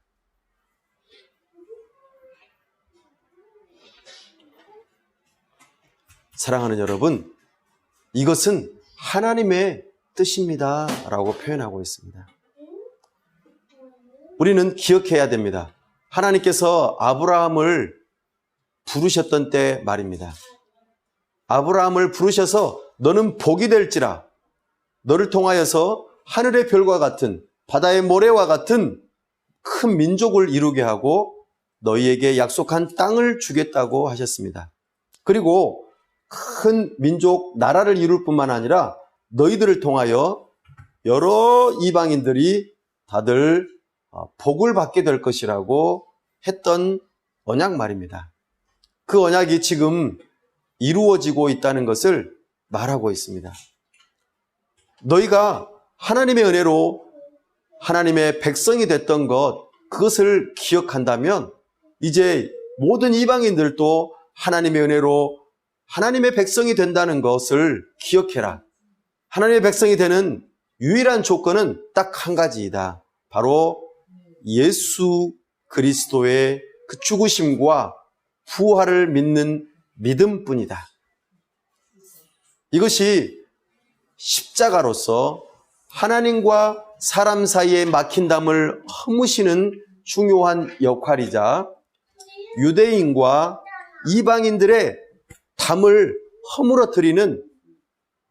사랑하는 여러분, 이것은 하나님의 뜻입니다 라고 표현하고 있습니다. 우리는 기억해야 됩니다. 하나님께서 아브라함을 부르셨던 때 말입니다. 아브라함을 부르셔서 너는 복이 될지라, 너를 통하여서 하늘의 별과 같은 바다의 모래와 같은 큰 민족을 이루게 하고 너희에게 약속한 땅을 주겠다고 하셨습니다. 그리고 큰 민족, 나라를 이룰 뿐만 아니라 너희들을 통하여 여러 이방인들이 다들 복을 받게 될 것이라고 했던 언약 말입니다. 그 언약이 지금 이루어지고 있다는 것을 말하고 있습니다. 너희가 하나님의 은혜로 하나님의 백성이 됐던 것, 그것을 기억한다면 이제 모든 이방인들도 하나님의 은혜로 하나님의 백성이 된다는 것을 기억해라. 하나님의 백성이 되는 유일한 조건은 딱 한 가지이다. 바로 예수 그리스도의 그 죽으심과 부활을 믿는 믿음뿐이다. 이것이 십자가로서 하나님과 사람 사이에 막힌 담을 허무시는 중요한 역할이자 유대인과 이방인들의 담을 허물어뜨리는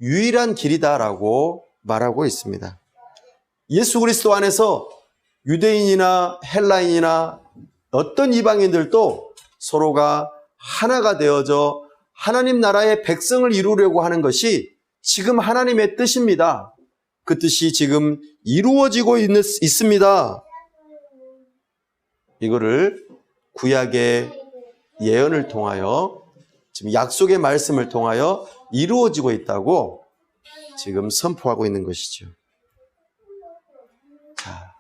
유일한 길이다라고 말하고 있습니다. 예수 그리스도 안에서 유대인이나 헬라인이나 어떤 이방인들도 서로가 하나가 되어져 하나님 나라의 백성을 이루려고 하는 것이 지금 하나님의 뜻입니다. 그 뜻이 지금 이루어지고 있습니다. 이거를 구약의 예언을 통하여 지금 약속의 말씀을 통하여 이루어지고 있다고 지금 선포하고 있는 것이죠. 자,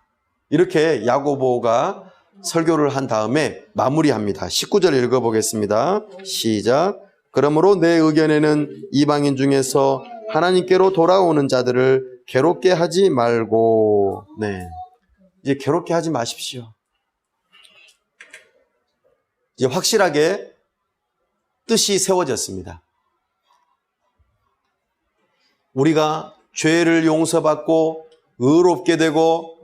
이렇게 야고보가 설교를 한 다음에 마무리합니다. 19절 읽어보겠습니다. 시작. 그러므로 내 의견에는 이방인 중에서 하나님께로 돌아오는 자들을 괴롭게 하지 말고, 네, 이제 괴롭게 하지 마십시오. 이제 확실하게 뜻이 세워졌습니다. 우리가 죄를 용서받고 의롭게 되고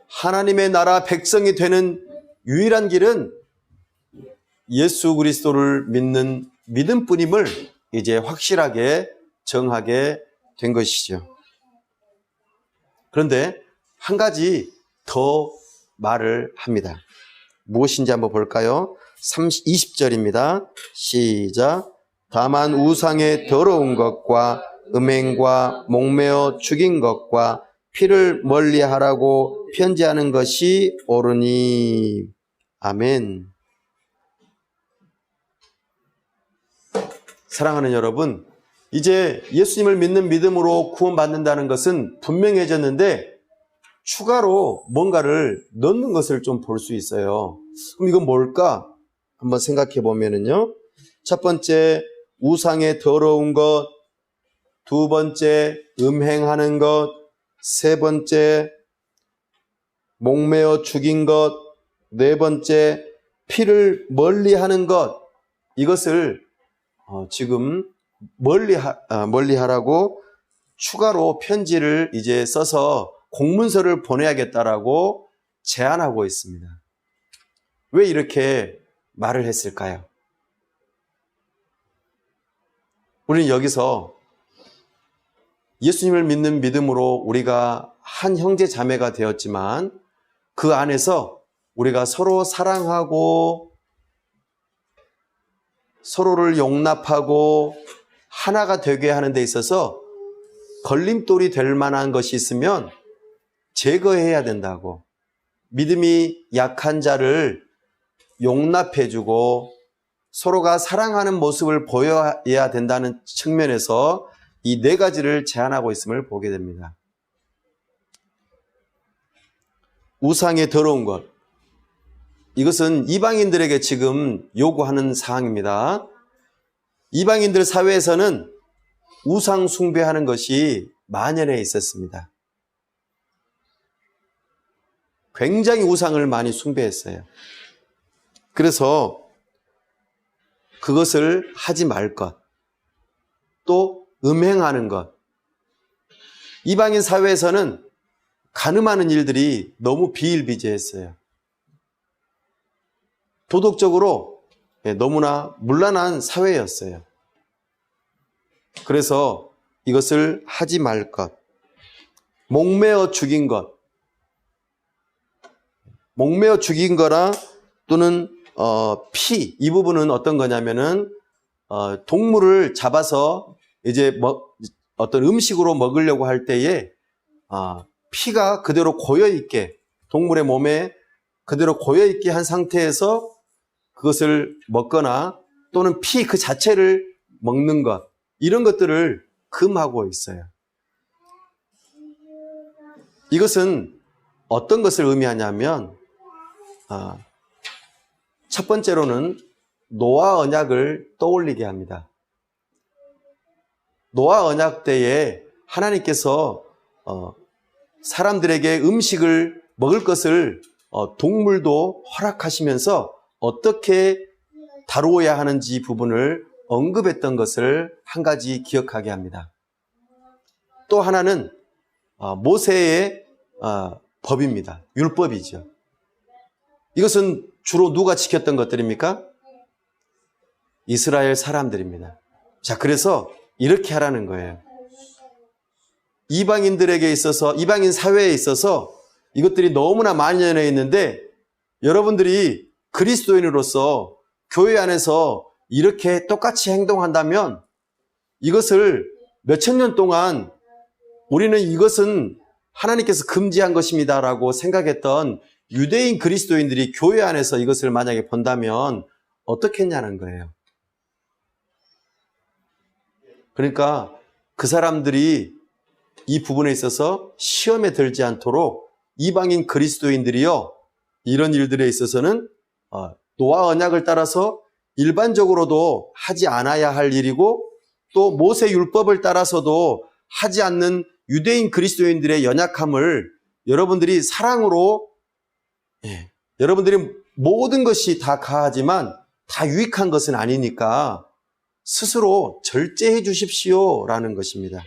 하나님의 나라 백성이 되는 유일한 길은 예수 그리스도를 믿는 믿음뿐임을 이제 확실하게 정하게 된 것이죠. 그런데 한 가지 더 말을 합니다. 무엇인지 한번 볼까요? 20절입니다. 시작. 다만 우상의 더러운 것과 음행과 목매어 죽인 것과 피를 멀리하라고 편지하는 것이 옳으니. 아멘. 사랑하는 여러분, 이제 예수님을 믿는 믿음으로 구원받는다는 것은 분명해졌는데 추가로 뭔가를 넣는 것을 좀 볼 수 있어요. 그럼 이건 뭘까? 한번 생각해 보면은요. 첫 번째, 우상의 더러운 것. 두 번째, 음행하는 것. 세 번째, 목매어 죽인 것. 네 번째, 피를 멀리하는 것. 이것을 지금 멀리하라고 추가로 편지를 이제 써서 공문서를 보내야겠다라고 제안하고 있습니다. 왜 이렇게 말을 했을까요? 우리는 여기서 예수님을 믿는 믿음으로 우리가 한 형제 자매가 되었지만 그 안에서 우리가 서로 사랑하고 서로를 용납하고 하나가 되게 하는 데 있어서 걸림돌이 될 만한 것이 있으면 제거해야 된다고. 믿음이 약한 자를 용납해주고 서로가 사랑하는 모습을 보여야 된다는 측면에서 이 네 가지를 제안하고 있음을 보게 됩니다. 우상의 더러운 것. 이것은 이방인들에게 지금 요구하는 사항입니다. 이방인들 사회에서는 우상 숭배하는 것이 만연해 있었습니다. 굉장히 우상을 많이 숭배했어요. 그래서 그것을 하지 말 것, 또 음행하는 것. 이방인 사회에서는 간음하는 일들이 너무 비일비재했어요. 도덕적으로 너무나 문란한 사회였어요. 그래서 이것을 하지 말 것, 목매어 죽인 것, 목매어 죽인 거라 또는 피, 이 부분은 어떤 거냐면은 동물을 잡아서 이제 어떤 음식으로 먹으려고 할 때에 피가 그대로 고여있게, 동물의 몸에 그대로 고여있게 한 상태에서 그것을 먹거나 또는 피 그 자체를 먹는 것, 이런 것들을 금하고 있어요. 이것은 어떤 것을 의미하냐면 첫 번째로는 노아 언약을 떠올리게 합니다. 노아 언약 때에 하나님께서 사람들에게 음식을 먹을 것을 동물도 허락하시면서 어떻게 다루어야 하는지 부분을 언급했던 것을 한 가지 기억하게 합니다. 또 하나는 모세의 법입니다. 율법이죠. 이것은 주로 누가 지켰던 것들입니까? 이스라엘 사람들입니다. 자, 그래서 이렇게 하라는 거예요. 이방인들에게 있어서, 이방인 사회에 있어서 이것들이 너무나 만연해 있는데 여러분들이 그리스도인으로서 교회 안에서 이렇게 똑같이 행동한다면 이것을 몇천 년 동안 우리는 이것은 하나님께서 금지한 것입니다라고 생각했던 유대인 그리스도인들이 교회 안에서 이것을 만약에 본다면 어떻겠냐는 거예요. 그러니까 그 사람들이 이 부분에 있어서 시험에 들지 않도록 이방인 그리스도인들이요, 이런 일들에 있어서는 노아 언약을 따라서 일반적으로도 하지 않아야 할 일이고 또 모세 율법을 따라서도 하지 않는 유대인 그리스도인들의 연약함을 여러분들이 사랑으로, 여러분들이 모든 것이 다 가하지만 다 유익한 것은 아니니까 스스로 절제해 주십시오라는 것입니다.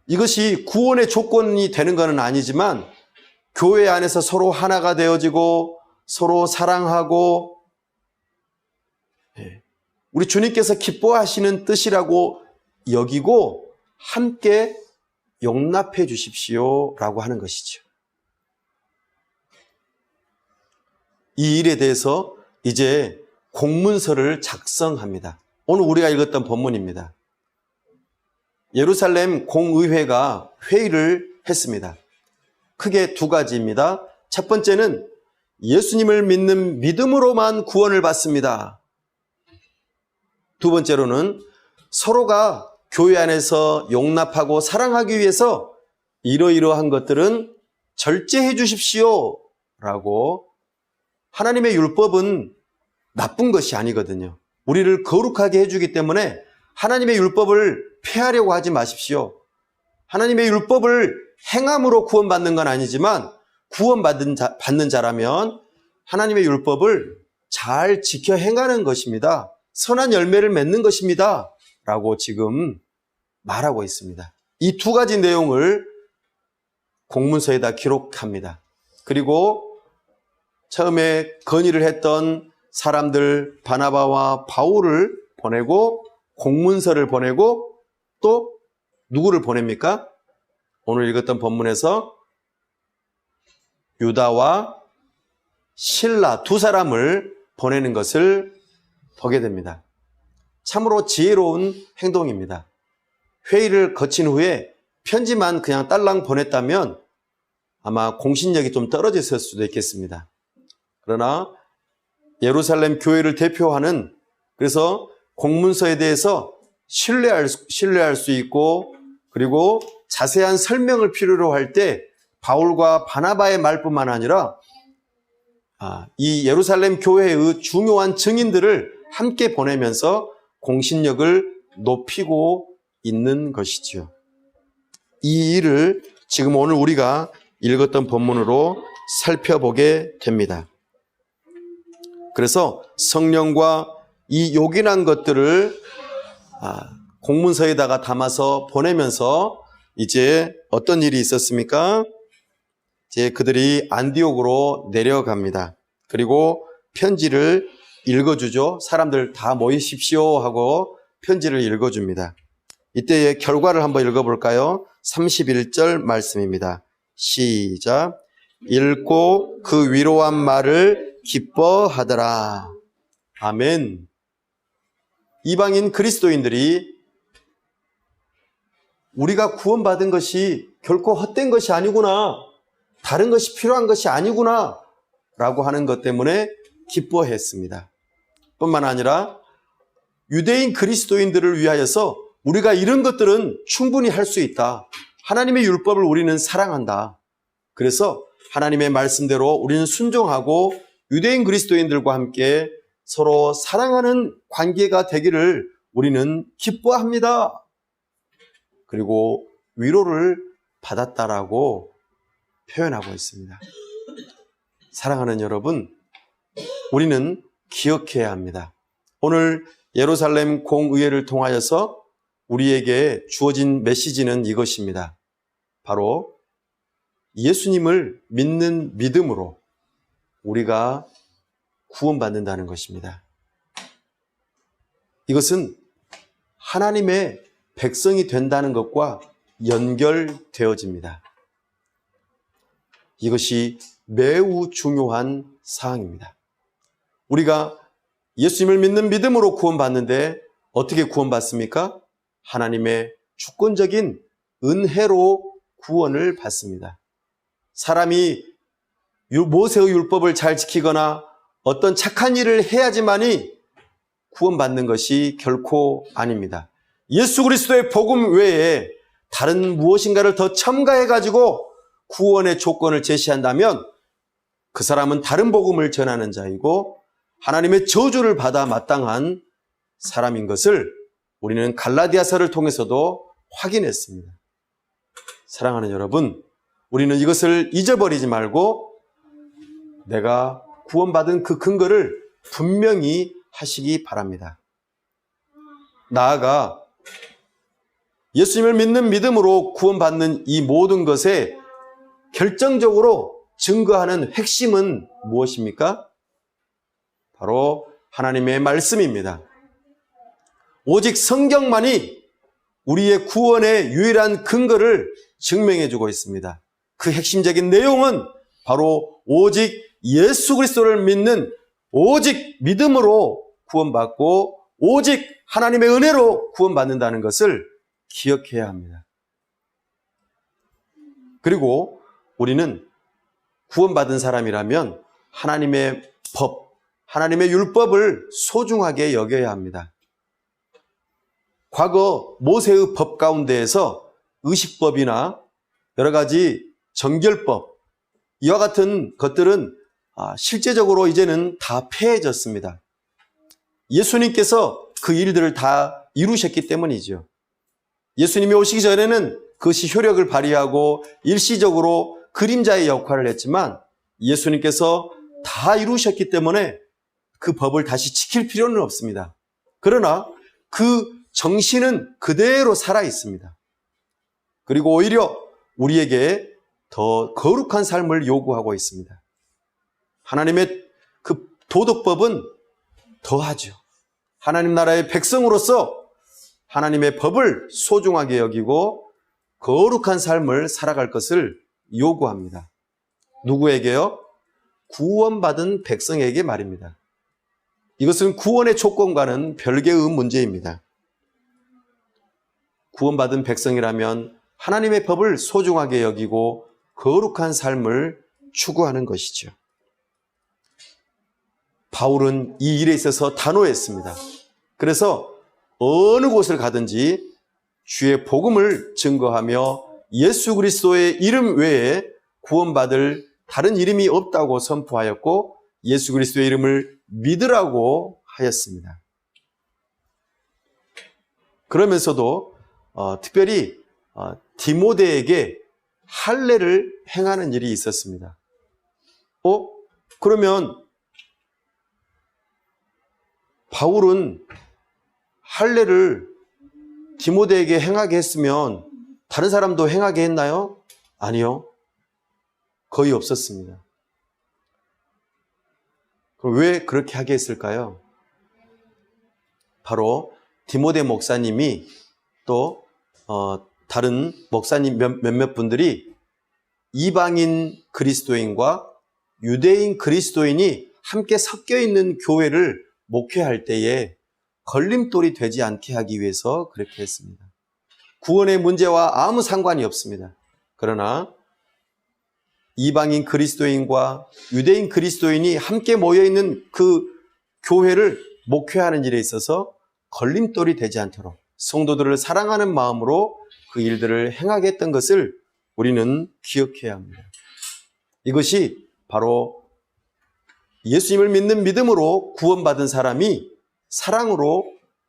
이것이 구원의 조건이 되는 것은 아니지만 교회 안에서 서로 하나가 되어지고 서로 사랑하고 우리 주님께서 기뻐하시는 뜻이라고 여기고 함께 용납해 주십시오라고 하는 것이죠. 이 일에 대해서 이제 공문서를 작성합니다. 오늘 우리가 읽었던 본문입니다. 예루살렘 공의회가 회의를 했습니다. 크게 두 가지입니다. 첫 번째는 예수님을 믿는 믿음으로만 구원을 받습니다. 두 번째로는 서로가 교회 안에서 용납하고 사랑하기 위해서 이러이러한 것들은 절제해 주십시오 라고. 하나님의 율법은 나쁜 것이 아니거든요. 우리를 거룩하게 해주기 때문에 하나님의 율법을 폐하려고 하지 마십시오. 하나님의 율법을 행함으로 구원받는 건 아니지만 구원받는 자라면 하나님의 율법을 잘 지켜 행하는 것입니다. 선한 열매를 맺는 것입니다. 라고 지금 말하고 있습니다. 이 두 가지 내용을 공문서에다 기록합니다. 그리고 처음에 건의를 했던 사람들 바나바와 바울을 보내고 공문서를 보내고 또 누구를 보냅니까? 오늘 읽었던 본문에서 유다와 실라 두 사람을 보내는 것을 보게 됩니다. 참으로 지혜로운 행동입니다. 회의를 거친 후에 편지만 그냥 딸랑 보냈다면 아마 공신력이 좀 떨어졌을 수도 있겠습니다. 그러나 예루살렘 교회를 대표하는, 그래서 공문서에 대해서 신뢰할 수 있고 그리고 자세한 설명을 필요로 할 때 바울과 바나바의 말뿐만 아니라 이 예루살렘 교회의 중요한 증인들을 함께 보내면서 공신력을 높이고 있는 것이지요. 이 일을 지금 오늘 우리가 읽었던 본문으로 살펴보게 됩니다. 그래서 성령과 이 요긴한 것들을 공문서에다가 담아서 보내면서 이제 어떤 일이 있었습니까? 이제 그들이 안디옥으로 내려갑니다. 그리고 편지를 읽어주죠. 사람들 다 모이십시오 하고 편지를 읽어줍니다. 이때의 결과를 한번 읽어볼까요? 31절 말씀입니다. 시작. 읽고 그 위로한 말을 기뻐하더라. 아멘. 이방인 그리스도인들이 우리가 구원받은 것이 결코 헛된 것이 아니구나, 다른 것이 필요한 것이 아니구나 라고 하는 것 때문에 기뻐했습니다. 뿐만 아니라 유대인 그리스도인들을 위하여서 우리가 이런 것들은 충분히 할 수 있다. 하나님의 율법을 우리는 사랑한다. 그래서 하나님의 말씀대로 우리는 순종하고 유대인 그리스도인들과 함께 서로 사랑하는 관계가 되기를 우리는 기뻐합니다. 그리고 위로를 받았다라고 표현하고 있습니다. 사랑하는 여러분, 우리는 기억해야 합니다. 오늘 예루살렘 공의회를 통하여서 우리에게 주어진 메시지는 이것입니다. 바로 예수님을 믿는 믿음으로 우리가 구원받는다는 것입니다. 이것은 하나님의 백성이 된다는 것과 연결되어집니다. 이것이 매우 중요한 사항입니다. 우리가 예수님을 믿는 믿음으로 구원받는데 어떻게 구원받습니까? 하나님의 주권적인 은혜로 구원을 받습니다. 사람이 모세의 율법을 잘 지키거나 어떤 착한 일을 해야지만이 구원받는 것이 결코 아닙니다. 예수 그리스도의 복음 외에 다른 무엇인가를 더 첨가해가지고 구원의 조건을 제시한다면 그 사람은 다른 복음을 전하는 자이고 하나님의 저주를 받아 마땅한 사람인 것을 우리는 갈라디아서를 통해서도 확인했습니다. 사랑하는 여러분, 우리는 이것을 잊어버리지 말고 내가 구원받은 그 근거를 분명히 하시기 바랍니다. 나아가 예수님을 믿는 믿음으로 구원받는 이 모든 것에 결정적으로 증거하는 핵심은 무엇입니까? 바로 하나님의 말씀입니다. 오직 성경만이 우리의 구원의 유일한 근거를 증명해주고 있습니다. 그 핵심적인 내용은 바로 오직 예수 그리스도를 믿는 오직 믿음으로 구원받고 오직 하나님의 은혜로 구원받는다는 것을 기억해야 합니다. 그리고 우리는 구원받은 사람이라면 하나님의 법, 하나님의 율법을 소중하게 여겨야 합니다. 과거 모세의 법 가운데에서 의식법이나 여러 가지 정결법, 이와 같은 것들은 실제적으로 이제는 다 폐해졌습니다. 예수님께서 그 일들을 다 이루셨기 때문이죠. 예수님이 오시기 전에는 그것이 효력을 발휘하고 일시적으로 그림자의 역할을 했지만 예수님께서 다 이루셨기 때문에 그 법을 다시 지킬 필요는 없습니다. 그러나 그 정신은 그대로 살아 있습니다. 그리고 오히려 우리에게 더 거룩한 삶을 요구하고 있습니다. 하나님의 그 도덕법은 더하죠. 하나님 나라의 백성으로서 하나님의 법을 소중하게 여기고 거룩한 삶을 살아갈 것을 요구합니다. 누구에게요? 구원받은 백성에게 말입니다. 이것은 구원의 조건과는 별개의 문제입니다. 구원받은 백성이라면 하나님의 법을 소중하게 여기고 거룩한 삶을 추구하는 것이죠. 바울은 이 일에 있어서 단호했습니다. 그래서 어느 곳을 가든지 주의 복음을 증거하며 예수 그리스도의 이름 외에 구원받을 다른 이름이 없다고 선포하였고 예수 그리스도의 이름을 믿으라고 하였습니다. 그러면서도 특별히 디모데에게 할례를 행하는 일이 있었습니다. 그러면 바울은 할례를 디모데에게 행하게 했으면 다른 사람도 행하게 했나요? 아니요. 거의 없었습니다. 그럼 왜 그렇게 하게 했을까요? 바로 디모데 목사님이 또 다른 목사님 몇몇 분들이 이방인 그리스도인과 유대인 그리스도인이 함께 섞여 있는 교회를 목회할 때에 걸림돌이 되지 않게 하기 위해서 그렇게 했습니다. 구원의 문제와 아무 상관이 없습니다. 그러나 이방인 그리스도인과 유대인 그리스도인이 함께 모여있는 그 교회를 목회하는 일에 있어서 걸림돌이 되지 않도록 성도들을 사랑하는 마음으로 그 일들을 행하게 했던 것을 우리는 기억해야 합니다. 이것이 바로 예수님을 믿는 믿음으로 구원받은 사람이 사랑으로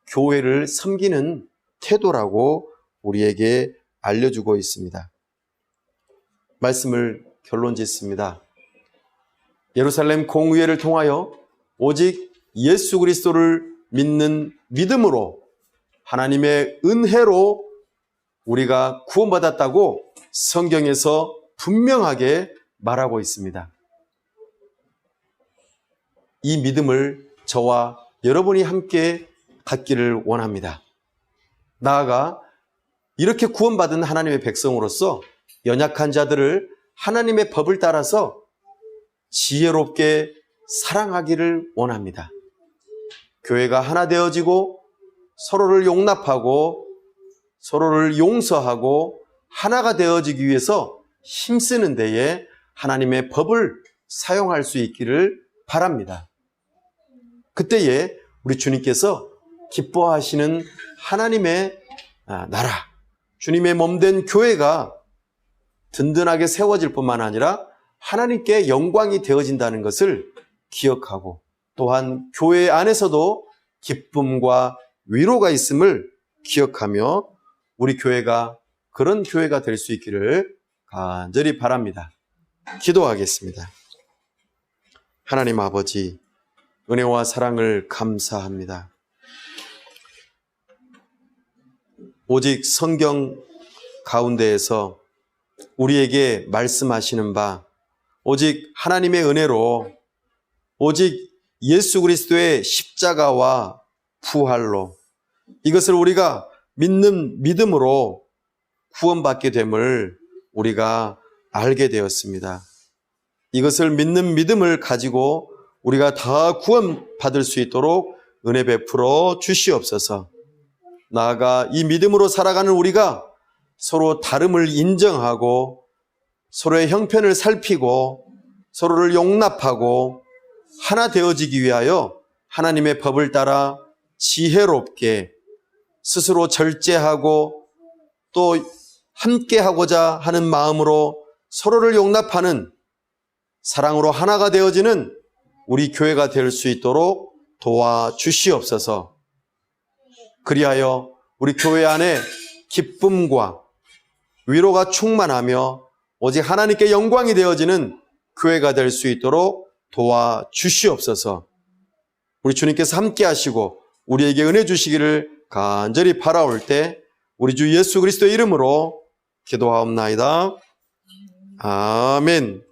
교회를 섬기는 태도라고 우리에게 알려주고 있습니다. 말씀을 결론 짓습니다. 예루살렘 공의회를 통하여 오직 예수 그리스도를 믿는 믿음으로 하나님의 은혜로 우리가 구원받았다고 성경에서 분명하게 말하고 있습니다. 이 믿음을 저와 여러분이 함께 갖기를 원합니다. 나아가 이렇게 구원받은 하나님의 백성으로서 연약한 자들을 하나님의 법을 따라서 지혜롭게 사랑하기를 원합니다. 교회가 하나 되어지고 서로를 용납하고 서로를 용서하고 하나가 되어지기 위해서 힘쓰는 데에 하나님의 법을 사용할 수 있기를 바랍니다. 그때에 우리 주님께서 기뻐하시는 하나님의 나라, 주님의 몸된 교회가 든든하게 세워질 뿐만 아니라 하나님께 영광이 되어진다는 것을 기억하고 또한 교회 안에서도 기쁨과 위로가 있음을 기억하며 우리 교회가 그런 교회가 될 수 있기를 간절히 바랍니다. 기도하겠습니다. 하나님 아버지, 은혜와 사랑을 감사합니다. 오직 성경 가운데에서 우리에게 말씀하시는 바, 오직 하나님의 은혜로, 오직 예수 그리스도의 십자가와 부활로 이것을 우리가 믿는 믿음으로 구원받게 됨을 우리가 알게 되었습니다. 이것을 믿는 믿음을 가지고 우리가 다 구원받을 수 있도록 은혜 베풀어 주시옵소서. 나아가 이 믿음으로 살아가는 우리가 서로 다름을 인정하고 서로의 형편을 살피고 서로를 용납하고 하나 되어지기 위하여 하나님의 법을 따라 지혜롭게 스스로 절제하고 또 함께하고자 하는 마음으로 서로를 용납하는 사랑으로 하나가 되어지는 우리 교회가 될 수 있도록 도와주시옵소서. 그리하여 우리 교회 안에 기쁨과 위로가 충만하며 오직 하나님께 영광이 되어지는 교회가 될 수 있도록 도와주시옵소서. 우리 주님께서 함께 하시고 우리에게 은혜 주시기를 간절히 바라올 때 우리 주 예수 그리스도의 이름으로 기도하옵나이다. 아멘.